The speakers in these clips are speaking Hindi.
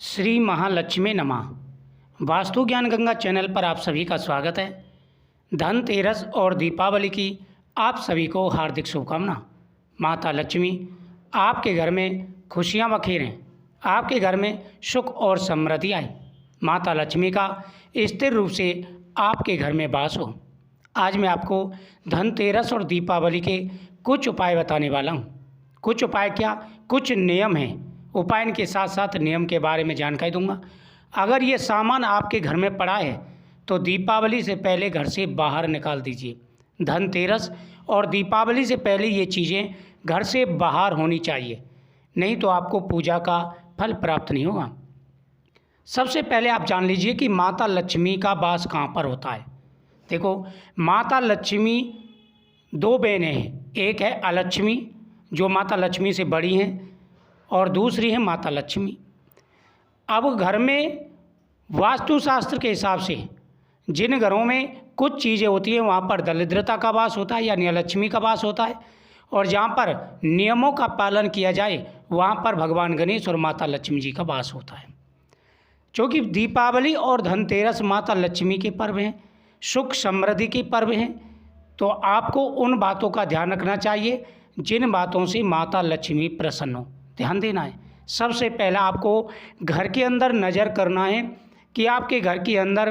श्री महालक्ष्मी नमः। वास्तु ज्ञान गंगा चैनल पर आप सभी का स्वागत है। धनतेरस और दीपावली की आप सभी को हार्दिक शुभकामना। माता लक्ष्मी आपके घर में खुशियां बखेरें, आपके घर में सुख और समृद्धि आए। माता लक्ष्मी का स्थिर रूप से आपके घर में वास हो। आज मैं आपको धनतेरस और दीपावली के कुछ उपाय बताने वाला हूँ। कुछ उपाय क्या, कुछ नियम हैं। उपाय के साथ साथ नियम के बारे में जानकारी दूंगा। अगर ये सामान आपके घर में पड़ा है तो दीपावली से पहले घर से बाहर निकाल दीजिए। धनतेरस और दीपावली से पहले ये चीज़ें घर से बाहर होनी चाहिए, नहीं तो आपको पूजा का फल प्राप्त नहीं होगा। सबसे पहले आप जान लीजिए कि माता लक्ष्मी का वास कहाँ पर होता है। देखो, माता लक्ष्मी दो बहनें हैं। एक है अलक्ष्मी जो माता लक्ष्मी से बड़ी हैं और दूसरी है माता लक्ष्मी। अब घर में वास्तुशास्त्र के हिसाब से जिन घरों में कुछ चीज़ें होती हैं वहाँ पर दरिद्रता का वास होता है, यानी अलक्ष्मी का वास होता है, और जहाँ पर नियमों का पालन किया जाए वहाँ पर भगवान गणेश और माता लक्ष्मी जी का वास होता है। क्योंकि दीपावली और धनतेरस माता लक्ष्मी के पर्व हैं, सुख समृद्धि के पर्व हैं, तो आपको उन बातों का ध्यान रखना चाहिए जिन बातों से माता लक्ष्मी प्रसन्न हो। ध्यान देना है। सबसे पहला आपको घर के अंदर नज़र करना है कि आपके घर के अंदर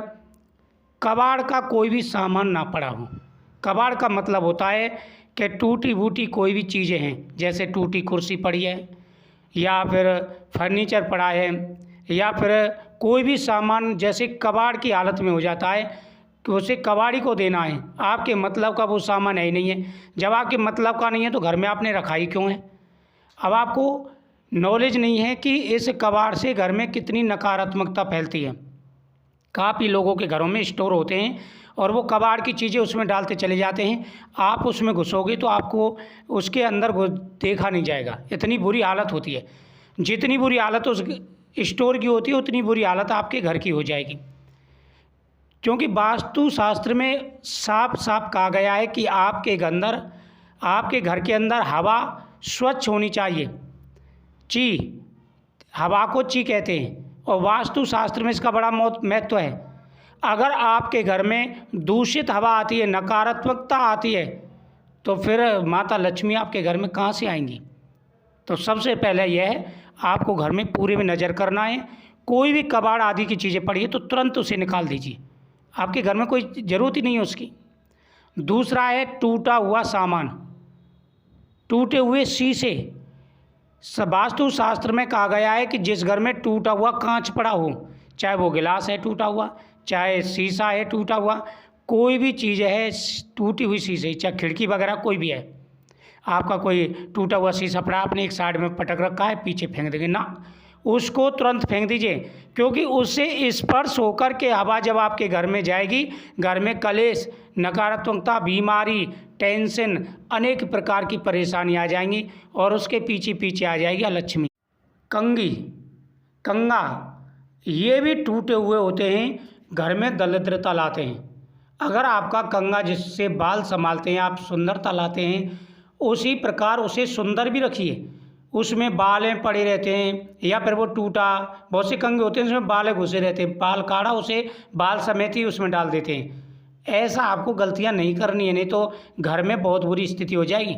कबाड़ का कोई भी सामान ना पड़ा हो। कबाड़ का मतलब होता है कि टूटी फूटी कोई भी चीज़ें हैं, जैसे टूटी कुर्सी पड़ी है या फिर फर्नीचर पड़ा है या फिर कोई भी सामान जैसे कबाड़ की हालत में हो जाता है तो उसे कबाड़ी को देना है। आपके मतलब का वो सामान है ही नहीं है। जब आपके मतलब का नहीं है तो घर में आपने रखा ही क्यों है। अब आपको नॉलेज नहीं है कि इस कबाड़ से घर में कितनी नकारात्मकता फैलती है। काफ़ी लोगों के घरों में स्टोर होते हैं और वो कबाड़ की चीज़ें उसमें डालते चले जाते हैं। आप उसमें घुसोगे तो आपको उसके अंदर देखा नहीं जाएगा, इतनी बुरी हालत होती है। जितनी बुरी हालत उस स्टोर की होती है उतनी बुरी हालत आपके घर की हो जाएगी। क्योंकि वास्तुशास्त्र में साफ साफ कहा गया है कि आपके घर के अंदर हवा स्वच्छ होनी चाहिए। ची, हवा को ची कहते हैं और वास्तुशास्त्र में इसका बड़ा महत्व है। अगर आपके घर में दूषित हवा आती है, नकारात्मकता आती है, तो फिर माता लक्ष्मी आपके घर में कहाँ से आएंगी। तो सबसे पहले यह है, आपको घर में पूरे में नज़र करना है। कोई भी कबाड़ आदि की चीज़ें पड़ी है तो तुरंत उसे निकाल दीजिए। आपके घर में कोई ज़रूरत ही नहीं है उसकी। दूसरा है टूटा हुआ सामान, टूटे हुए शीशे। वास्तुशास्त्र में कहा गया है कि जिस घर में टूटा हुआ कांच पड़ा हो, चाहे वो गिलास है टूटा हुआ, चाहे शीशा है टूटा हुआ, कोई भी चीज़ है टूटी हुई शीशे, चाहे खिड़की वगैरह कोई भी है, आपका कोई टूटा हुआ शीशा पड़ा आपने एक साइड में पटक रखा है, पीछे फेंक देंगे ना, उसको तुरंत फेंक दीजिए। क्योंकि उससे स्पर्श होकर के हवा जब आपके घर में जाएगी, घर में कलेश, नकारात्मकता, बीमारी, टेंशन, अनेक प्रकार की परेशानी आ जाएंगी और उसके पीछे पीछे आ जाएगी अलक्ष्मी। कंगी, कंगा, ये भी टूटे हुए होते हैं, घर में दरिद्रता लाते हैं। अगर आपका कंगा जिससे बाल संभालते हैं आप सुंदरता लाते हैं, उसी प्रकार उसे सुंदर भी रखिए। उसमें बालें पड़े रहते हैं या फिर वो टूटा, बहुत से कंगे होते हैं उसमें बाल घुसे रहते हैं, बाल काढ़ा उसे बाल समेत ही उसमें डाल देते हैं। ऐसा आपको गलतियां नहीं करनी है, नहीं तो घर में बहुत बुरी स्थिति हो जाएगी।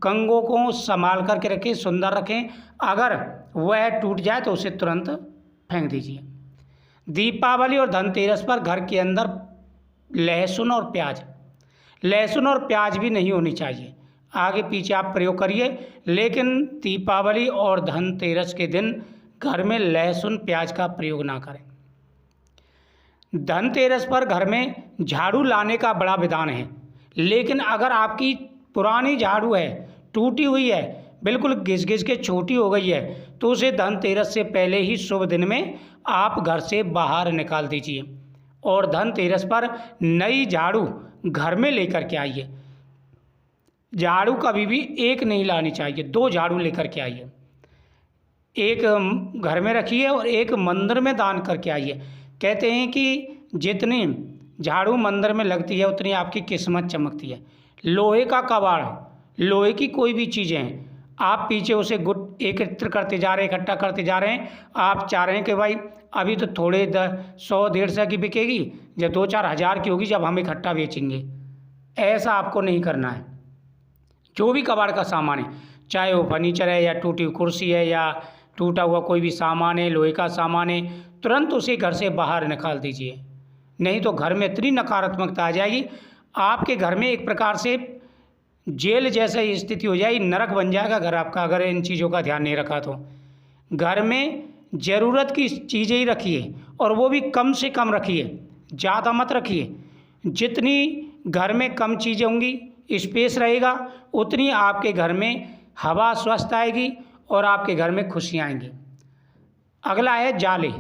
कंगों को संभाल करके रखें, सुंदर रखें। अगर वह टूट जाए तो उसे तुरंत फेंक दीजिए। दीपावली और धनतेरस पर घर के अंदर लहसुन और प्याज भी नहीं होनी चाहिए। आगे पीछे आप प्रयोग करिए, लेकिन दीपावली और धनतेरस के दिन घर में लहसुन प्याज का प्रयोग ना करें। धनतेरस पर घर में झाड़ू लाने का बड़ा विधान है, लेकिन अगर आपकी पुरानी झाड़ू है, टूटी हुई है, बिल्कुल घिस घिस के छोटी हो गई है, तो उसे धनतेरस से पहले ही शुभ दिन में आप घर से बाहर निकाल दीजिए और धनतेरस पर नई झाड़ू घर में लेकर के आइए। झाड़ू कभी भी एक नहीं लानी चाहिए, 2 झाड़ू लेकर के आइए। एक घर में रखिए और एक मंदिर में दान करके आइए। कहते हैं कि जितनी झाड़ू मंदिर में लगती है उतनी आपकी किस्मत चमकती है। लोहे का कबाड़, लोहे की कोई भी चीज़ें हैं, आप पीछे उसे गुट एकत्र करते जा रहे हैं, इकट्ठा करते जा रहे हैं। आप चाह रहे हैं कि भाई अभी तो थोड़े 100-150 की बिकेगी, जब 2-4 हज़ार की होगी जब हम इकट्ठा बेचेंगे। ऐसा आपको नहीं करना है। जो भी कबाड़ का सामान है, चाहे वो फर्नीचर है या टूटी हुई कुर्सी है या टूटा हुआ कोई भी सामान है, लोहे का सामान है, तुरंत उसे घर से बाहर निकाल दीजिए। नहीं तो घर में इतनी नकारात्मकता आ जाएगी, आपके घर में एक प्रकार से जेल जैसा स्थिति हो जाएगी, नरक बन जाएगा घर आपका, अगर इन चीज़ों का ध्यान नहीं रखा तो। घर में ज़रूरत की चीज़ें ही रखिए, और वो भी कम से कम रखिए, ज़्यादा मत रखिए। जितनी घर में कम चीज़ें होंगी, स्पेस रहेगा, उतनी आपके घर में हवा स्वस्थ आएगी और आपके घर में खुशियाँ आएंगी। अगला है जाले।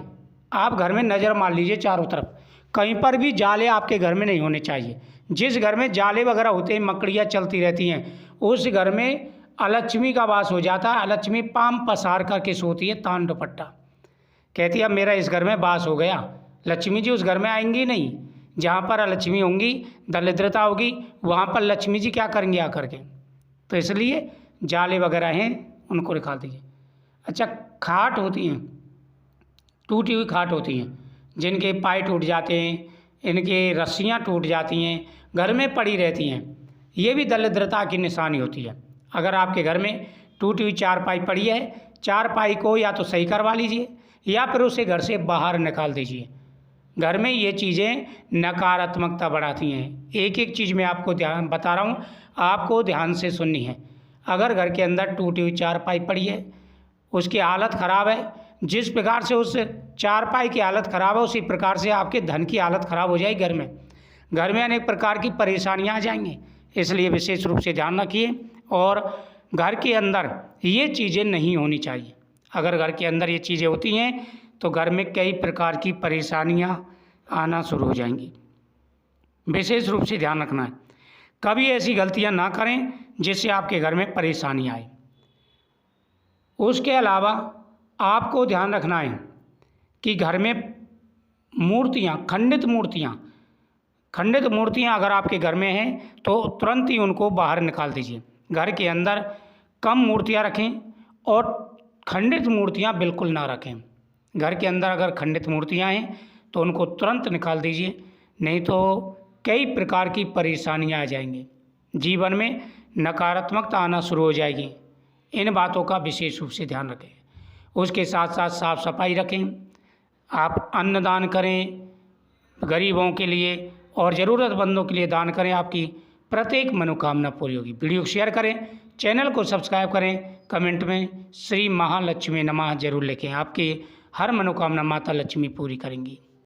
आप घर में नज़र मार लीजिए चारों तरफ, कहीं पर भी जाले आपके घर में नहीं होने चाहिए। जिस घर में जाले वगैरह होते हैं, मकड़ियाँ चलती रहती हैं, उस घर में अलक्ष्मी का वास हो जाता है। अलक्ष्मी पाँव पसार करके सोती है, तान दुपट्टा, कहती है अब मेरा इस घर में वास हो गया। लक्ष्मी जी उस घर में आएंगी नहीं। जहाँ पर अलक्ष्मी होंगी, दरिद्रता होगी, वहाँ पर लक्ष्मी जी क्या करेंगे आकर के। तो इसलिए जाले वगैरह हैं उनको निकाल दीजिए। अच्छा, खाट होती हैं, टूटी हुई खाट होती हैं, जिनके पाए टूट जाते हैं, इनके रस्सियाँ टूट जाती हैं, घर में पड़ी रहती हैं, ये भी दरिद्रता की निशानी होती है। अगर आपके घर में टूटी हुई चारपाई पड़ी है, चारपाई को या तो सही करवा लीजिए या फिर उसे घर से बाहर निकाल दीजिए। घर में ये चीज़ें नकारात्मकता बढ़ाती हैं। एक एक चीज़ मैं आपको ध्यान बता रहा हूँ, आपको ध्यान से सुननी है। अगर घर के अंदर टूटी हुई चारपाई पड़ी है, उसकी हालत ख़राब है, जिस प्रकार से उस चारपाई की हालत ख़राब है, उसी प्रकार से आपके धन की हालत ख़राब हो जाएगी। घर में अनेक प्रकार की परेशानियाँ आ जाएंगी। इसलिए विशेष रूप से ध्यान रखिए, और घर के अंदर ये चीज़ें नहीं होनी चाहिए। अगर घर के अंदर ये चीज़ें होती हैं तो घर में कई प्रकार की परेशानियाँ आना शुरू हो जाएंगी। विशेष रूप से ध्यान रखना है, कभी ऐसी गलतियाँ ना करें जिससे आपके घर में परेशानी आए। उसके अलावा आपको ध्यान रखना है कि घर में मूर्तियाँ, खंडित मूर्तियाँ अगर आपके घर में हैं तो तुरंत ही उनको बाहर निकाल दीजिए। घर के अंदर कम मूर्तियाँ रखें और खंडित मूर्तियाँ बिल्कुल ना रखें। घर के अंदर अगर खंडित मूर्तियाँ हैं तो उनको तुरंत निकाल दीजिए, नहीं तो कई प्रकार की परेशानियाँ आ जाएंगी, जीवन में नकारात्मकता आना शुरू हो जाएगी। इन बातों का विशेष रूप से ध्यान रखें। उसके साथ साथ साफ सफाई रखें। आप अन्नदान करें गरीबों के लिए और ज़रूरतमंदों के लिए दान करें, आपकी प्रत्येक मनोकामना पूरी होगी। वीडियो को शेयर करें, चैनल को सब्सक्राइब करें, कमेंट में श्री महालक्ष्मी नमः जरूर लिखें। आपकी हर मनोकामना माता लक्ष्मी पूरी करेंगी।